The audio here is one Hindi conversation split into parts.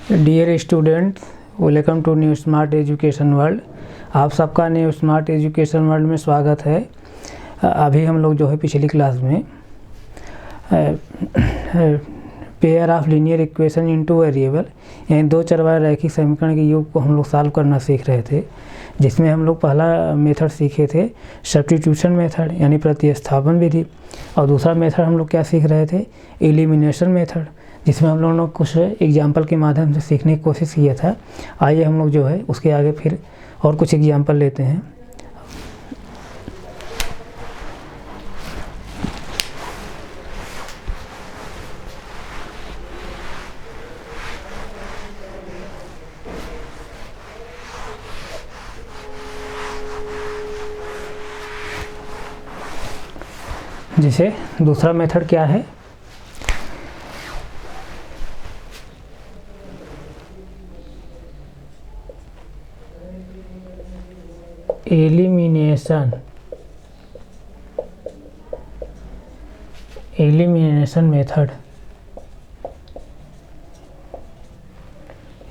Dear students, welcome to new smart education world. आप सबका न्यू स्मार्ट एजुकेशन वर्ल्ड में स्वागत है। अभी हम लोग जो है पिछली क्लास में pair of linear equation into variable यानी दो चरवाहे रैखिक समीकरण के योग को हम लोग सॉल्व करना सीख रहे थे, जिसमें हम लोग पहला मेथड सीखे थे सब्स्टिट्यूशन मेथड यानी प्रतिस्थापन विधि, और दूसरा मेथड हम लोग क्या सीख रहे थे, एलिमिनेशन मेथड, जिसमें हम लोगों ने कुछ एग्जाम्पल के माध्यम से सीखने की कोशिश किया था। आइए हम लोग जो है उसके आगे फिर और कुछ एग्जाम्पल लेते हैं। जैसे दूसरा मेथड क्या है, एलिमिनेशन मेथड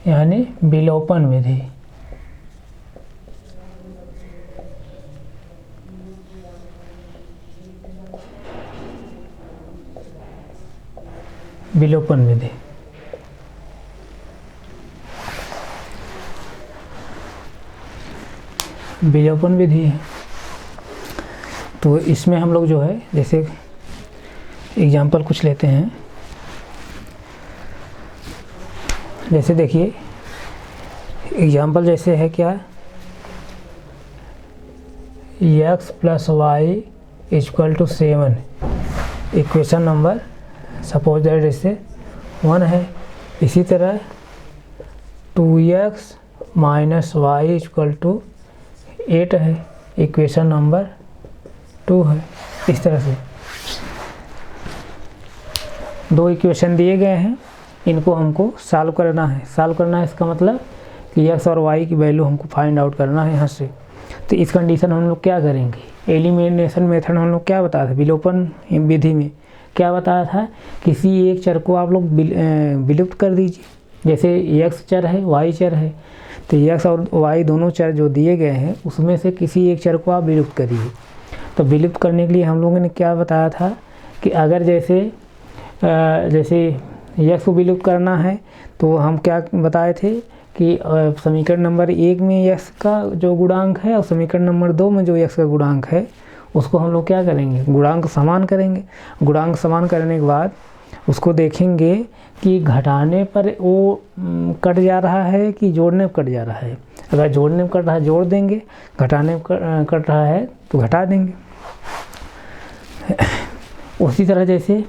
यानी विलोपन विधि। विलोपन विधि विलोपन विधि है। तो इसमें हम लोग जो है जैसे एग्जाम्पल कुछ लेते हैं। जैसे देखिए एग्जाम्पल जैसे है क्या, x + y = 7, equation number suppose that जैसे 1 है। इसी तरह 2x - y = 8 है, इक्वेशन नंबर 2 है। इस तरह से दो इक्वेशन दिए गए हैं, इनको हमको सॉल्व करना है। सॉल्व करना है इसका मतलब कि x और y की वैल्यू हमको फाइंड आउट करना है यहाँ से। तो इस कंडीशन हम लोग क्या करेंगे, एलिमिनेशन मेथड हम लोग क्या बताया था, विलोपन विधि में क्या बताया था, किसी एक चर को आप लोग विलुप्त कर दीजिए। जैसे x चर है, y चर है, तो x और y दोनों चर जो दिए गए हैं उसमें से किसी एक चर को आप विलुप्त करिए। तो विलुप्त करने के लिए हम लोगों ने क्या बताया था कि अगर जैसे x को विलुप्त करना है तो हम क्या बताए थे कि समीकरण नंबर 1 में x का जो गुणांक है और समीकरण नंबर 2 में जो x का गुणांक है उसको हम लोग क्या करेंगे, गुणांक समान करेंगे। गुणांक समान करने के बाद उसको देखेंगे कि घटाने पर वो कट जा रहा है कि जोड़ने पर कट जा रहा है। अगर जोड़ने पर कट रहा है जोड़ देंगे, घटाने पर कट रहा है तो घटा देंगे। उसी तरह जैसे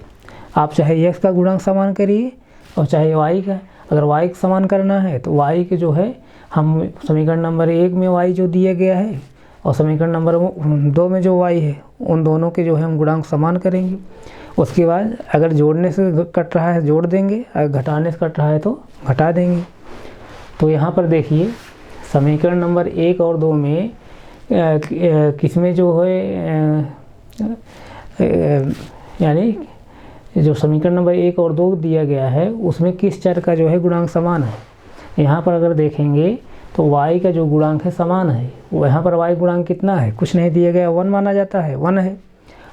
आप चाहे x का गुणांक समान करिए और चाहे y का। अगर y का समान करना है तो y के जो है हम समीकरण नंबर 1 में y जो दिया गया है और समीकरण नंबर 2 में जो y है उन दोनों के जो है हम गुणांक समान करेंगे। उसके बाद अगर जोड़ने से कट रहा है जोड़ देंगे, अगर घटाने से कट रहा है तो घटा देंगे। तो यहाँ पर देखिए समीकरण नंबर 1 और 2 में किसमें जो है यानी जो समीकरण नंबर 1 और 2 दिया गया है उसमें किस चर का जो है गुणांक समान है। यहाँ पर अगर देखेंगे तो y का जो गुणांक है समान है। यहाँ पर y गुणांक कितना है, कुछ नहीं दिया गया, 1 माना जाता है, 1 है।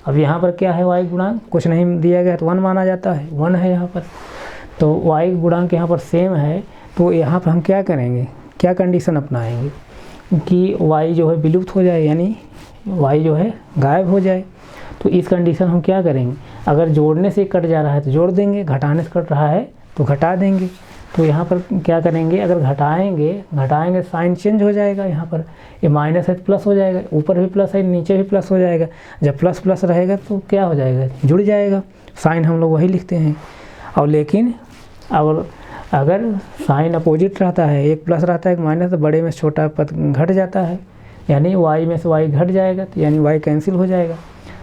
अब यहाँ पर क्या है, y गुणांक कुछ नहीं दिया गया तो 1 माना जाता है, 1 है यहाँ पर। तो y गुणांक यहाँ पर सेम है। तो यहाँ पर हम क्या करेंगे, क्या कंडीशन अपनाएंगे कि y जो है विलुप्त हो जाए यानी y जो है गायब हो जाए। तो इस कंडीशन हम क्या करेंगे, अगर जोड़ने से कट जा रहा है तो जोड़ देंगे, घटाने से कट रहा है तो घटा देंगे। तो यहाँ पर क्या करेंगे, अगर घटाएंगे साइन चेंज हो जाएगा। यहाँ पर ये माइनस है तो प्लस हो जाएगा, ऊपर भी प्लस है नीचे भी प्लस हो जाएगा। जब प्लस प्लस रहेगा तो क्या हो जाएगा, जुड़ जाएगा। साइन हम लोग वही लिखते हैं। और लेकिन अगर साइन अपोजिट रहता है, एक प्लस रहता है एक माइनस, तो बड़े में छोटा पद घट जाता है यानी y में से y घट जाएगा, तो यानी y कैंसिल हो जाएगा।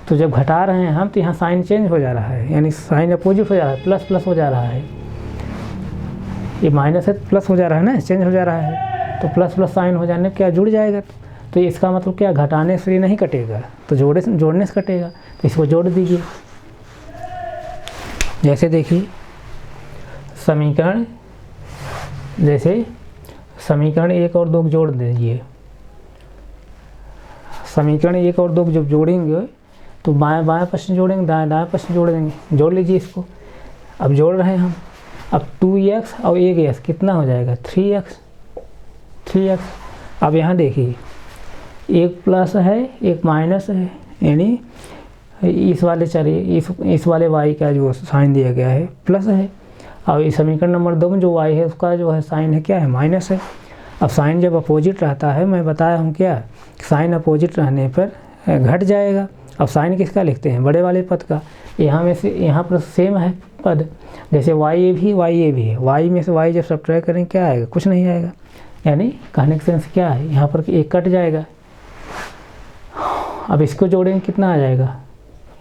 तो जब घटा रहे हैं हम तो यहाँ साइन चेंज हो जा रहा है यानी साइन अपोजिट हो जा रहा है, प्लस प्लस हो जा रहा है। ये माइनस है तो प्लस हो जा रहा है ना, चेंज हो जा रहा है। तो प्लस प्लस साइन हो जाने क्या जुड़ जाएगा। तो इसका मतलब क्या, घटाने से नहीं कटेगा तो जोड़ने से कटेगा। तो इसको जोड़ दीजिए। जैसे देखिए समीकरण जैसे समीकरण 1 और 2 को जोड़ दीजिए, समीकरण 1 और 2 को जब जोड़ेंगे तो बाएं बाएं पक्ष जोड़ेंगे, दाएं दाएं पक्ष जोड़ देंगे। जोड़ लीजिए इसको, अब जोड़ रहे हैं हम। अब 2x और 1x कितना हो जाएगा 3x। अब यहाँ देखिए एक प्लस है एक माइनस है, यानी इस वाले चलिए इस वाले y का जो साइन दिया गया है प्लस है। अब इस समीकरण नंबर 2 में जो y है उसका जो है साइन है क्या है माइनस है। अब साइन जब अपोजिट रहता है, मैं बताया हूँ क्या, साइन अपोजिट रहने पर घट जाएगा। अब साइन किसका लिखते हैं बड़े वाले पद का, यहाँ में से यहाँ पर सेम है पद, जैसे y a भी है, y में से y जब सब्ट्रैक्ट करेंगे क्या आएगा, कुछ नहीं आएगा। यानी कहने का सेंस क्या है, यहाँ पर एक कट जाएगा। अब इसको जोड़ेंगे कितना आ जाएगा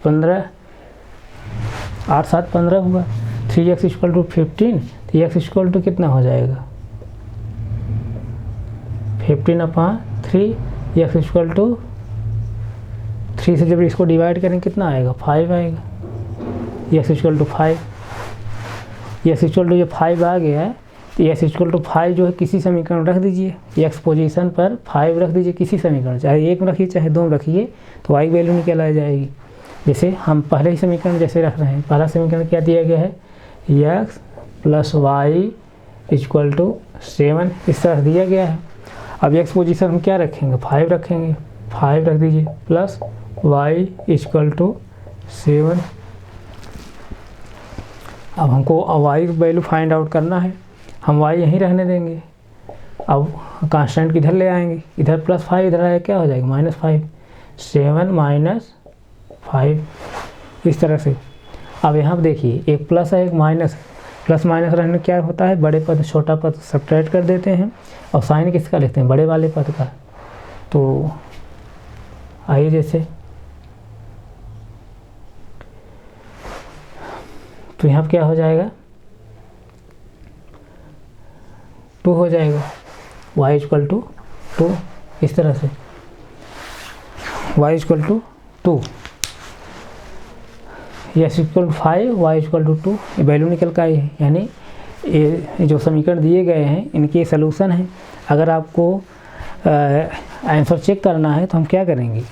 15, 8 7 15 हुआ। 3x इक्वल टू 15, तो x इक्वल टू कितना हो जाएगा 15/3, x इक्वल टू 3 से जब इसको डिवाइड करेंगे कितना आएगा 5 आएगा, x equal to 5। x equal to जो 5 आ गया है तो x इक्वल टू 5 जो है किसी समीकरण रख दीजिए, x पोजीशन पर 5 रख दीजिए किसी समीकरण, चाहे 1 में रखिए चाहे 2 में रखिए, तो y वैल्यू निकल आ जाएगी। जैसे हम पहले ही समीकरण जैसे रख रहे हैं, पहला समीकरण क्या दिया गया है x plus y equal to 7, इस तरह दिया गया है। अब x पोजीशन हम क्या रखेंगे 5 रखेंगे, 5 रख दीजिए प्लस y इक्वल टू 7। अब हमको y वैल्यू फाइंड आउट करना है, हम y यहीं रहने देंगे। अब कांस्टेंट किधर ले आएंगे, इधर +5 इधर आया क्या हो जाएगा -5, 7 माइनस 5 इस तरह से। अब यहाँ पर देखिए एक प्लस है एक माइनस है, प्लस माइनस रहने क्या होता है बड़े पद छोटा पद सब्ट्रैक्ट कर देते हैं और साइन किसका लेते हैं बड़े वाले पद का। तो आइए जैसे तो यहाँ क्या हो जाएगा 2 हो जाएगा, y इक्वल टू 2 इस तरह से, y equal to 2, x equal to 5, y equal to 2, ये वैल्यू निकल का आई है। यानी ये जो समीकरण दिए गए हैं इनके सलूशन है। अगर आपको आंसर चेक करना है तो हम क्या करेंगे,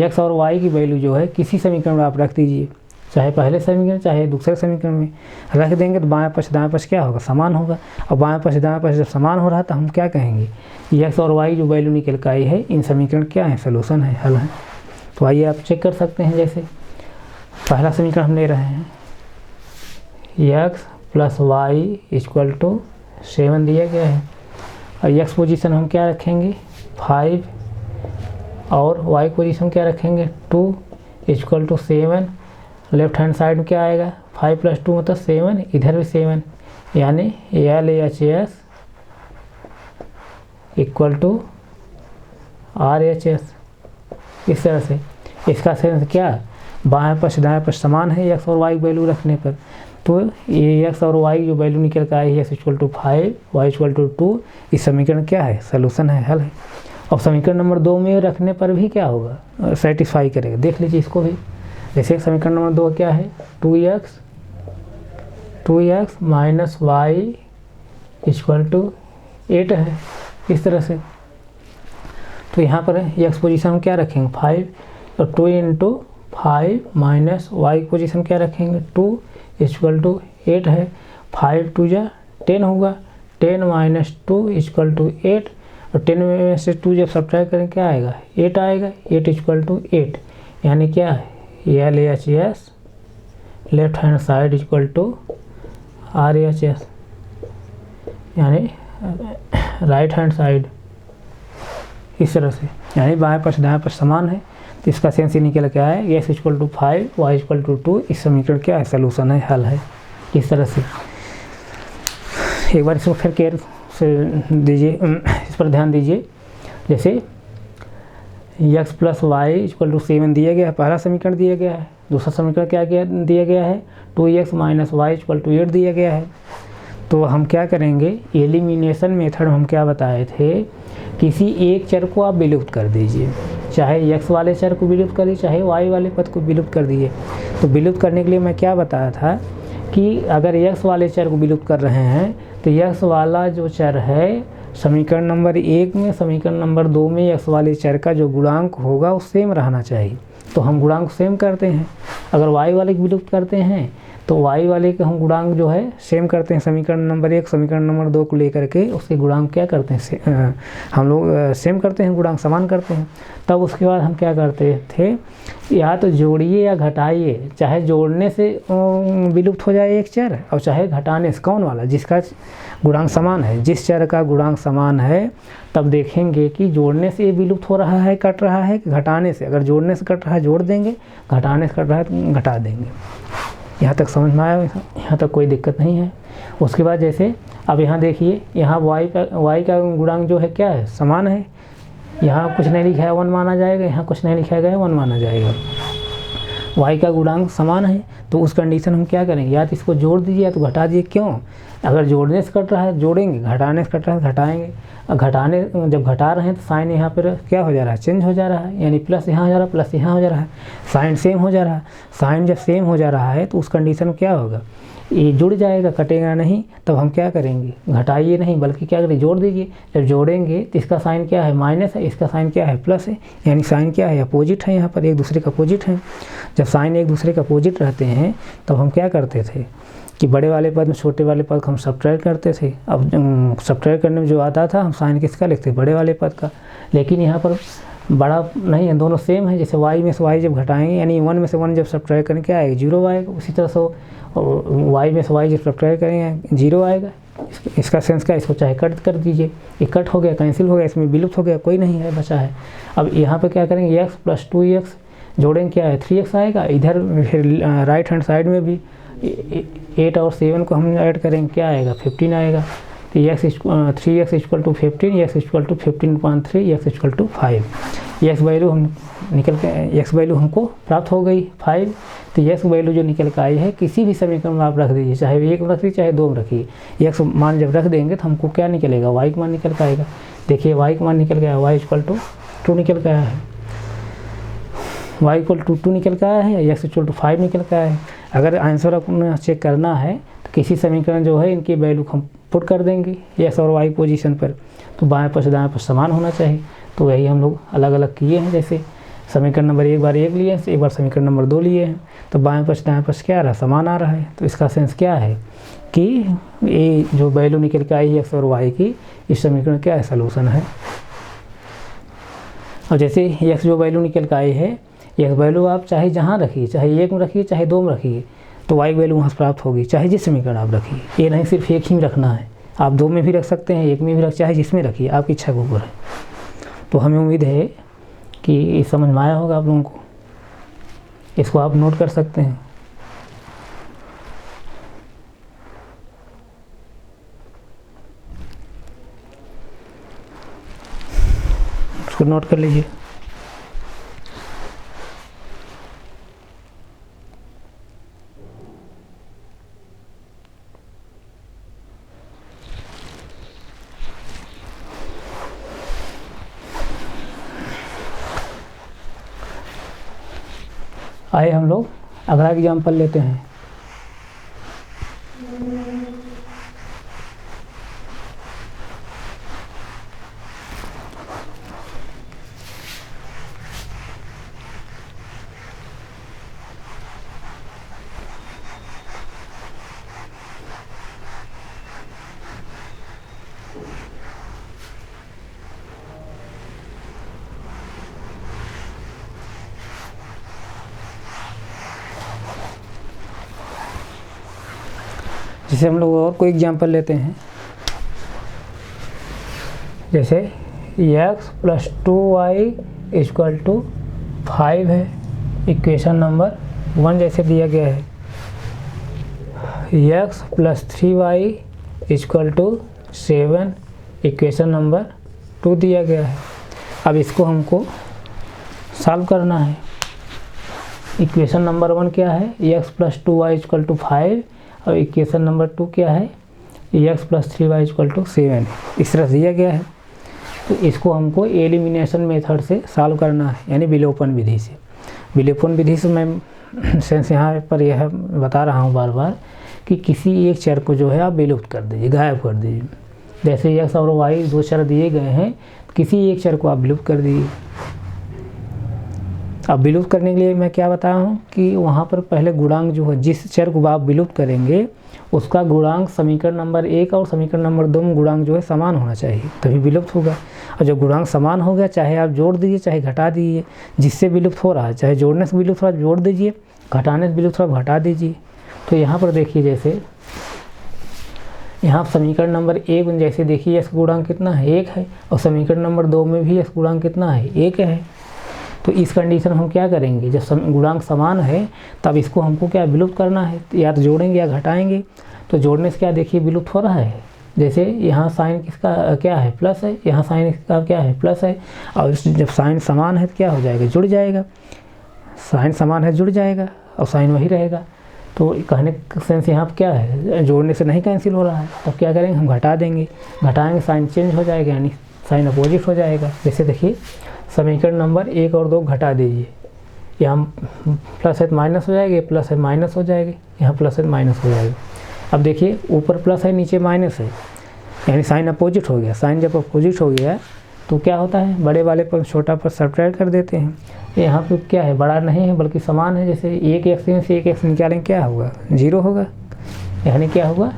x और y की वैल्यू जो है किसी समीकरण में आप रख दीजिए, चाहे पहले समीकरण चाहे दूसरे समीकरण में रख देंगे तो बाएं पक्ष दाएं पक्ष क्या होगा समान होगा। और बाएं पक्ष दाएं पक्ष जब समान हो रहा तो हम क्या कहेंगे x और y जो वैल्यू निकल कर आई है इन समीकरण क्या है सलूशन है, हल है। तो आइए आप चेक कर सकते हैं। जैसे पहला समीकरण हम ले रहे हैं x plus y equal to 7 दिया गया है और x पोजीशन हम क्या रखेंगे 5 और y पोजीशन क्या रखेंगे 2 equal to 7। Left hand side में क्या आएगा 5 + 2 मतलब 7, इधर भी 7, यानी LHS इक्वल टू RHS इस तरह से। इसका सेंस क्या बाएं पक्ष दाएं पक्ष समान है x और y वैल्यू रखने पर, तो ये x और y जो वैल्यू निकल कर आई है x equal to 5 y equal to 2, इस समीकरण क्या है सलूशन है, हल है। और समीकरण नंबर 2 में रखने पर भी क्या होगा सेटिस्फाई करेगा, देख लीजिए इसको भी। जैसे समीकरण नंबर 2 क्या है 2x minus Y equal to 8 है इस तरह से। तो यहाँ पर x पोजीशन हम क्या रखेंगे 5 और 2 इंटू 5 माइनस वाई पोजीशन क्या रखेंगे 2 इक्वल टू 8 है। 5 2 जा 10 होगा, 10 माइनस 2 इक्वल टू 8 और 10 में से 2 जब सब्ट्रैक्ट करें क्या आएगा 8 आएगा, 8 इक्वल टू 8, यानी क्या है LHS left hand side equal to RHS, यानी राइट हैंड साइड इस तरह से। यानी बाएं पक्ष दाएं पक्ष समान है, तो इसका सेंस ही निकल के आया x equal to 5 y equal to 2, इस समीकरण क्या है सलूशन है, हल है इस तरह से। एक बार इसको फिर केयर से दीजिए, इस पर ध्यान दीजिए। जैसे x plus y equal to 7 दिया गया है, पहला समीकरण दिया गया है। दूसरा समीकरण क्या दिया गया है 2x minus Y equal to 8 दिया गया है। तो हम क्या करेंगे एलिमिनेशन मेथड हम क्या बताए थे, किसी एक चर को आप विलुप्त कर दीजिए, चाहे x वाले चर को विलुप्त करिए चाहे y वाले पद को विलुप्त कर दीजिए। तो विलुप्त करने के लिए मैं क्या बताया था कि अगर x वाले चर को विलुप्त कर रहे हैं तो यक्स वाला जो चर है समीकरण नंबर 1 में, समीकरण नंबर 2 में यक्स वाले चर का जो गुणांक होगा वो सेम रहना चाहिए। तो हम गुणांक सेम करते हैं। अगर वाई वाले की विलुप्त करते हैं तो वाई वाले के हम गुणांक जो है सेम करते हैं। समीकरण नंबर 1 समीकरण नंबर 2 को लेकर के उसके गुणांक क्या करते हैं, हम लोग सेम करते हैं, गुणांक समान करते हैं। तब उसके बाद हम क्या करते थे, या तो जोड़िए या घटाइए, चाहे जोड़ने से विलुप्त हो जाए एक चर और चाहे घटाने से। कौन वाला? जिसका गुणांक समान है। जिस चर का गुणांक समान है तब देखेंगे कि जोड़ने से ये विलुप्त हो रहा है, कट रहा है, कि घटाने से। अगर जोड़ने से कट रहा है जोड़ देंगे, घटाने से कट रहा है तो घटा देंगे। यहाँ तक समझ में आया? यहाँ तक कोई दिक्कत नहीं है। उसके बाद जैसे अब यहाँ देखिए, यहाँ y का गुणांक जो है क्या है, समान है। यहाँ कुछ नहीं लिखा है 1 माना जाएगा, यहाँ कुछ नहीं लिखा गया है 1 माना जाएगा। y का गुणांक समान है तो उस कंडीशन हम क्या करेंगे, या तो इसको जोड़ दीजिए या तो घटा दीजिए। क्यों? अगर जोड़ने से कट रहा है जोड़ेंगे, घटाने से कट रहा है घटाएंगे। घटाने जब घटा रहे हैं तो साइन यहाँ पर क्या हो जा रहा है, चेंज हो जा रहा है, यानी प्लस यहाँ हो जा रहा है, प्लस यहाँ हो जा रहा है, साइन सेम हो जा रहा है। साइन जब सेम हो जा रहा है तो उस कंडीशन में क्या होगा, ये जुड़ जाएगा, कटेगा नहीं। तब हम क्या करेंगे, घटाइए नहीं बल्कि क्या करें, जोड़ दीजिए। जब जोड़ेंगे तो इसका साइन क्या है, माइनस है, इसका साइन क्या है, प्लस है, यानी साइन क्या है, अपोजिट है। यहाँ पर एक दूसरे का अपोजिट है। जब साइन एक दूसरे का अपोजिट रहते हैं तब हम क्या करते थे कि बड़े वाले पद में छोटे वाले पद को हम सब्ट्रैक्ट करते थे। अब सब्ट्रैक्ट करने में जो आता था हम साइन किसका लिखते, बड़े वाले पद का। लेकिन यहाँ पर बड़ा नहीं है, दोनों सेम है। जैसे y में से y जब घटाएंगे, यानी 1 में से 1 जब सब्ट्रैक्ट करेंगे क्या आएगा, 0 आएगा। उसी तरह से y में से y जब सब्ट्रैक्ट करेंगे 0 आएगा। इसका सेंस क्या, इसको चाहे कट कर दीजिए, ये कट हो गया, कैंसिल हो गया, इसमें विलुप्त हो गया, कोई नहीं है बचा है। अब यहाँ पे क्या करेंगे, x + 2x जोड़ेंगे क्या है, 3x आएगा। इधर फिर राइट हैंड साइड में भी 8 और 7 को हम ऐड करेंगे, क्या आएगा, 15 आएगा। तो 3x = 15, x = 15.3, x = 5। x value हम निकल के, x वैल्यू हमको प्राप्त हो गई 5। तो x वैल्यू जो निकल के आई है किसी भी समीकरण में आप रख दीजिए, चाहे 1 में रखिए चाहे 2 में रखिए। x मान जब रख देंगे तो हमको क्या निकलेगा, y का मान निकल के आएगा। देखिए y का मान निकल गया, y = 2 निकल के आया है, y = 2 निकल के आया है, x = 5 निकल के आया है। अगर आंसर आपको चेक करना है तो किसी समीकरण जो है इनकी वैल्यू हम पुट कर देंगे x और y पोजीशन पर, तो बाएं पक्ष दाएं पक्ष समान होना चाहिए। तो वही हम लोग अलग अलग किए हैं। जैसे समीकरण नंबर 1 बार 1 लिए हैं, एक बार समीकरण नंबर 2 लिए हैं, तो बाएं पक्ष दाएं पक्ष क्या आ रहा है, समान आ रहा है। तो इसका सेंस क्या है कि ये जो वैल्यू निकल के आई है x और y की, इस समीकरण क्या है, सलूशन है। और जैसे x जो वैल्यू निकल के आई है, x वैल्यू आप चाहे जहाँ रखिए, चाहे 1 में रखिए चाहे 2 में रखिए, तो y वैल्यू वहाँ से प्राप्त होगी, चाहे जिस समीकरण आप रखिए। ये नहीं सिर्फ एक ही में रखना है, आप 2 में भी रख सकते हैं, 1 में भी रख, चाहे जिसमें रखिए, आपकी इच्छा के ऊपर है। तो हमें उम्मीद है कि ये समझ में आया होगा आप लोगों को। इसको आप नोट कर सकते हैं। इसको नोट कर लीजिए। आइए हम लोग अगला एग्जाम्पल लेते हैं। जैसे हम लोग और कोई एग्जाम्पल लेते हैं, जैसे x + 2y = 5 है, इक्वेशन नंबर 1 जैसे दिया गया है। x + 3y = 7, इक्वेशन नंबर 2 दिया गया है। अब इसको हमको सॉल्व करना है। इक्वेशन नंबर 1 क्या है, x + 2y = 5, और इक्वेशन नंबर 2 क्या है, x + 3y = 7, इस तरह दिया गया है। तो इसको हमको एलिमिनेशन मेथड से सॉल्व करना है, यानी विलोपन विधि से। विलोपन विधि से मैं सेंस यहाँ पर यह बता रहा हूँ बार बार कि किसी एक चर को जो है आप विलुप्त कर दीजिए, गायब कर दीजिए। जैसे x और y दो चर दिए गए हैं, किसी एक चर को आप विलुप्त कर दीजिए। अब विलुप्त करने के लिए मैं क्या बताया हूँ कि वहाँ पर पहले गुणांक जो है, जिस चर को आप विलुप्त करेंगे उसका गुणांक समीकरण नंबर 1 और समीकरण नंबर 2 में गुणांक जो है समान होना चाहिए, तभी विलुप्त होगा। और जब गुणांक समान हो गया, चाहे आप जोड़ दीजिए चाहे घटा दीजिए, जिससे विलुप्त हो रहा है, चाहे जोड़ने से विलुप्त हो रहा है जोड़ दीजिए, घटाने से विलुप्त हो रहा है घटा दीजिए। तो यहाँ पर देखिए, जैसे यहाँ समीकरण नंबर 1 में जैसे देखिए इसका गुणांक कितना है, 1 है, और समीकरण नंबर 2 में भी इसका गुणांक कितना है, 1 है। तो इस कंडीशन हम क्या करेंगे, जब गुणांक समान है तब इसको हमको क्या विलुप्त करना है, या तो जोड़ेंगे या घटाएंगे। तो जोड़ने से क्या देखिए विलुप्त हो रहा है, जैसे यहाँ साइन किसका क्या है, प्लस है, यहाँ साइन इसका क्या है, प्लस है, और जब साइन समान है तो क्या हो जाएगा, जुड़ जाएगा। साइन समान है जुड़ जाएगा और साइन वही रहेगा। तो कहने का सेंस यहाँ पर क्या है, जोड़ने से नहीं कैंसिल हो रहा है, तब क्या करेंगे हम घटा देंगे, घटाएंगे साइन चेंज हो जाएगा, यानी साइन अपोजिट हो जाएगा। जैसे देखिए समीकरण नंबर 1 और 2 घटा दीजिए, यहाँ प्लस है तो माइनस हो जाएगी, प्लस है माइनस हो जाएगी, यहाँ प्लस है तो माइनस हो जाएगी। अब देखिए ऊपर प्लस है नीचे माइनस है, यानी साइन अपोजिट हो गया। साइन जब अपोजिट हो गया तो क्या होता है, बड़े वाले पर छोटा पर सब्ट्रैक्ट कर देते हैं। यहाँ पे क्या है, बड़ा नहीं है बल्कि समान है। जैसे एक एक्स से एक एक्स निकालेंगे क्या होगा, 0 होगा, यानी क्या होगा,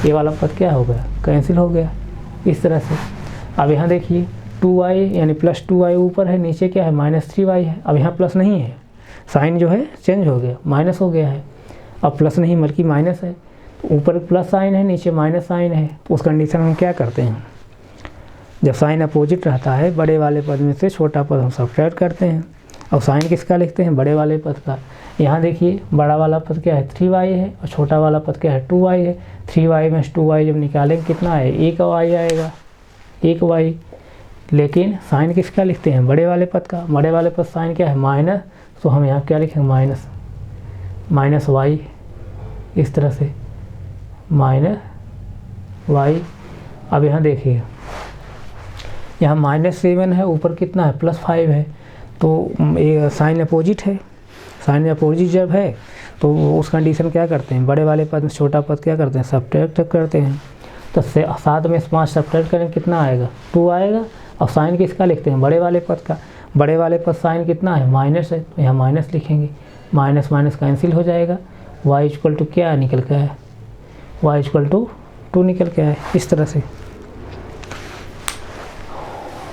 ये वाला पद क्या होगा, कैंसिल हो गया इस तरह से। अब यहाँ देखिए 2y यानी प्लस 2y ऊपर है, नीचे क्या है -3y है। अब यहाँ प्लस नहीं है, साइन जो है चेंज हो गया, माइनस हो गया है। अब प्लस नहीं बल्कि माइनस है, तो ऊपर प्लस साइन है नीचे माइनस साइन है। उस कंडीशन में हम क्या करते हैं, जब साइन अपोजिट रहता है बड़े वाले पद में से छोटा पद हम सब्ट्रैक्ट करते हैं, और साइन किसका लिखते हैं, बड़े वाले पद का। यहाँ देखिए बड़ा वाला पद क्या है, 3y है, और छोटा वाला पद क्या है, 2y है। 3y में 2y जब निकालेंगे कितना है, 1y आएगा, 1y। लेकिन साइन किसका लिखते हैं, बड़े वाले पद का। बड़े वाले पद साइन क्या है, माइनस, तो हम यहाँ क्या लिखेंगे, माइनस y, इस तरह से -y। अब यहाँ देखिए यहाँ -7 है, ऊपर कितना है, +5 है, तो ये साइन अपोजिट है। साइन अपोजिट जब है तो उस कंडीशन क्या करते हैं, बड़े वाले पद में छोटा पद क्या करते हैं, सब्ट्रैक्ट करते हैं। तो 7 में 5 सब्ट्रैक्ट करेंगे कितना आएगा, 2 आएगा। और साइन किसका लिखते हैं, बड़े वाले पद का। बड़े वाले पद साइन कितना है, माइनस है, तो यहाँ माइनस लिखेंगे, माइनस माइनस कैंसिल हो जाएगा। y इक्वल टू क्या निकल के है, y इक्वल टू 2 निकल के आए, इस तरह से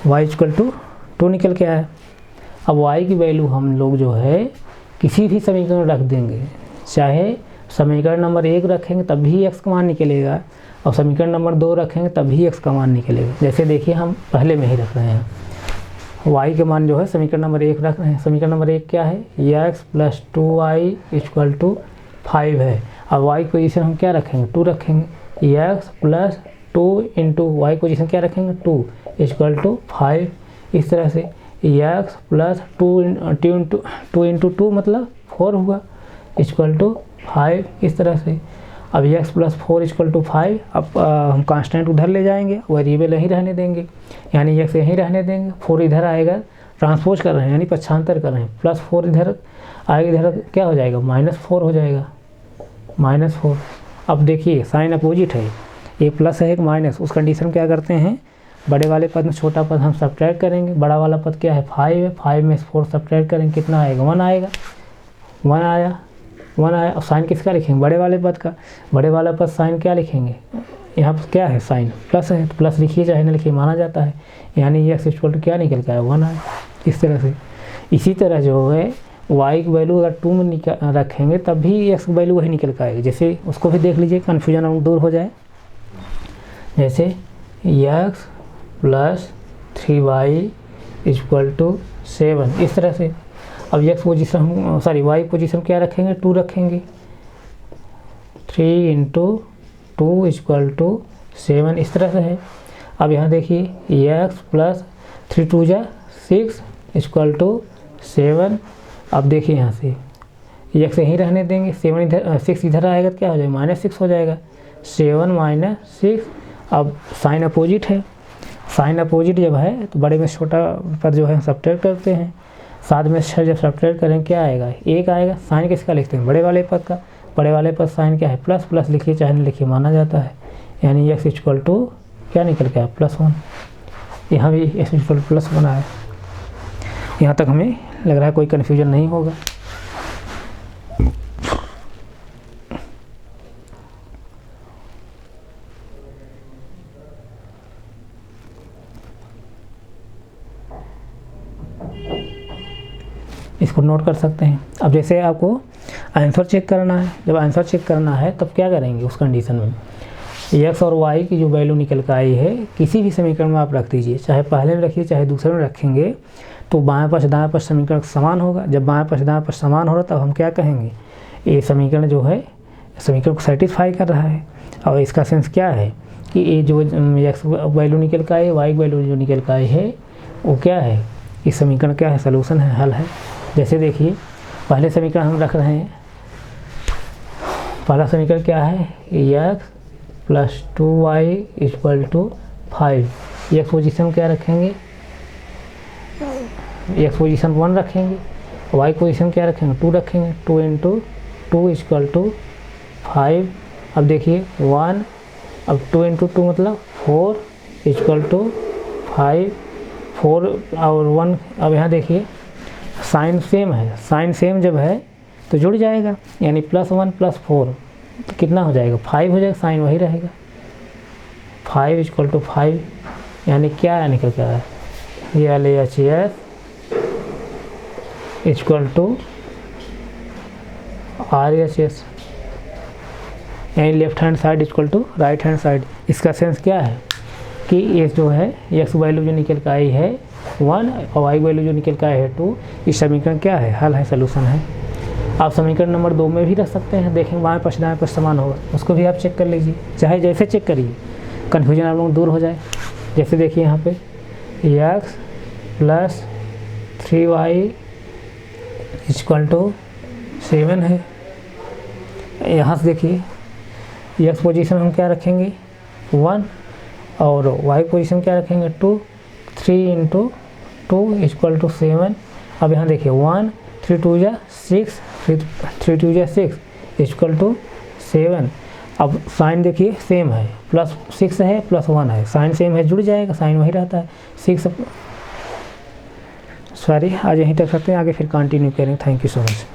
y इक्वल टू 2 निकल के आया। अब y की वैल्यू हम लोग जो है किसी भी समीकरण रख देंगे, चाहे समीकरण नंबर 1 रखेंगे तब भी x का मान निकलेगा, और समीकरण नंबर 2 रखेंगे तब भी x का मान निकलेगा। जैसे देखिए हम पहले में ही रख रहे हैं, y के मान जो है समीकरण नंबर 1 रख रहे हैं। समीकरण नंबर 1 क्या है, x + 2y इक्वल टू 5 है। अब y पोजीशन हम क्या रखेंगे, 2 रखेंगे, x + 2 इंटू y पोजीशन क्या रखेंगे, 2 इक्वल टू 5। इस तरह से x + 2 इंटू 2 मतलब 4 हुआ, इक्वल टू 5, इस तरह से। अब x + 4 इक्वल टू 5। अब हम कांस्टेंट उधर ले जाएंगे, वेरिएबल यहीं रहने देंगे, यानी x यहीं रहने देंगे, 4 इधर आएगा, ट्रांसपोज कर रहे हैं यानी पक्षांतर कर रहे हैं, +4 इधर आएगा, इधर क्या हो जाएगा, -4 हो जाएगा, -4। अब देखिए साइन अपोजिट है, एक प्लस है एक माइनस। उस कंडीशन में क्या करते हैं, बड़े वाले पद में छोटा पद हम सब्ट्रैक्ट करेंगे। बड़ा वाला पद क्या है, 5 है, 5 में 4 सब्ट्रैक्ट करेंगे कितना आएगा, 1 आएगा, 1 आया। और साइन किसका लिखेंगे, बड़े वाले पद का। बड़े वाला पद साइन क्या लिखेंगे, यहाँ पर क्या है, साइन प्लस है, तो प्लस लिखिए चाहे ना लिखिए, माना जाता है, यानी x इक्वल टू क्या निकल के आया, 1 आया, इस तरह से। इसी तरह जो है y की वैल्यू अगर 2 में रखेंगे तब भी x की वैल्यू वही निकल के आएगी। जैसे उसको भी देख लीजिए, कन्फ्यूजन दूर हो जाए। जैसे x + 3y इक्वल टू 7, इस तरह से। अब x पोजीशन y पोजीशन क्या रखेंगे, 2 रखेंगे, 3 इंटू 2 इक्वल टू 7, इस तरह से है। अब यहाँ देखिए x + 3 2 जा 6 इक्वल टू 7। अब देखिए यहाँ से x यहीं रहने देंगे, 7 इधर 6 इधर आएगा तो क्या हो जाएगा, -6 हो जाएगा, 7 - 6। अब साइन अपोजिट है, साइन अपोजिट जब है तो बड़े में छोटा पर जो है सब्ट्रैक्ट करते हैं। 7 में 6 जब सब्ट्रैक्ट करेंगे क्या आएगा, 1 आएगा। साइन किसका लिखते हैं, बड़े वाले पद का। बड़े वाले पर साइन क्या है प्लस, प्लस लिखिए चाहे नहीं लिखिए माना जाता है, यानी x इक्वल टू क्या निकल के आया +1। यहाँ भी x इक्वल +1 आया। यहाँ तक हमें लग रहा है कोई कन्फ्यूजन नहीं होगा। इसको नोट कर सकते हैं। अब जैसे आपको आंसर चेक करना है, जब आंसर चेक करना है तब क्या करेंगे उस कंडीशन में, x और y की जो वैल्यू निकल कर आई है किसी भी समीकरण में आप रख दीजिए, चाहे पहले में रखिए चाहे दूसरे में रखेंगे, तो बाएं पक्ष दाएं पक्ष समीकरण समान होगा। जब बाएं पक्ष दाएं पक्ष समान हो रहा तब हम क्या कहेंगे, ये समीकरण जो है समीकरण को सेटिस्फाई कर रहा है। और इसका सेंस क्या है कि ये जो x वैल्यू निकल कर आई है, y वैल्यू जो निकल कर आई है वो क्या है, इस समीकरण क्या है, सलूशन है, हल है। जैसे देखिए पहले समीकरण हम रख रहे हैं, पहला समीकरण क्या है, x + 2y = 5। x पोजीशन क्या रखेंगे, x पोजीशन 1 रखेंगे, y पोजीशन क्या रखेंगे 2 रखेंगे, 2 × 2 = 5। अब देखिए 1, अब 2 × 2 मतलब 4 = 5, 4 और 1। अब यहाँ देखिए साइन सेम है, साइन सेम जब है तो जुड़ जाएगा, यानी +1 + 4 तो कितना हो जाएगा 5 हो जाएगा, साइन वही रहेगा, 5 = 5। यानी क्या निकल के आया, ये LHS = RHS, यानी left hand side = right hand side. इसका सेंस क्या है कि ये जो है x वैल्यू जो निकल कर आई है 1 और y वैल्यू जो निकल कर आई है 2, इस समीकरण क्या है, हल है, सलूशन है। आप समीकरण नंबर 2 में भी रख सकते हैं, देखेंगे बाएं पक्ष दाएं पक्ष समान होगा, उसको भी आप चेक कर लीजिए, चाहे जैसे चेक करिए, कन्फ्यूजन आप लोग दूर हो जाए। जैसे देखिए यहाँ पे x + 3y = 7 है। यहाँ से देखिए x पोजीशन हम क्या रखेंगे 1 और y पोजीशन क्या रखेंगे 2, 3 × 2 = 7। अब यहाँ देखिए 1, 3 × 2 = 6, 3 × 2 = 6 = 7। अब साइन देखिए सेम है, +6 है +1 है, साइन सेम है जुड़ जाएगा, साइन वही रहता है 6। सॉरी आज यहीं तक रखते हैं, आगे फिर कंटिन्यू करेंगे। Thank you so much.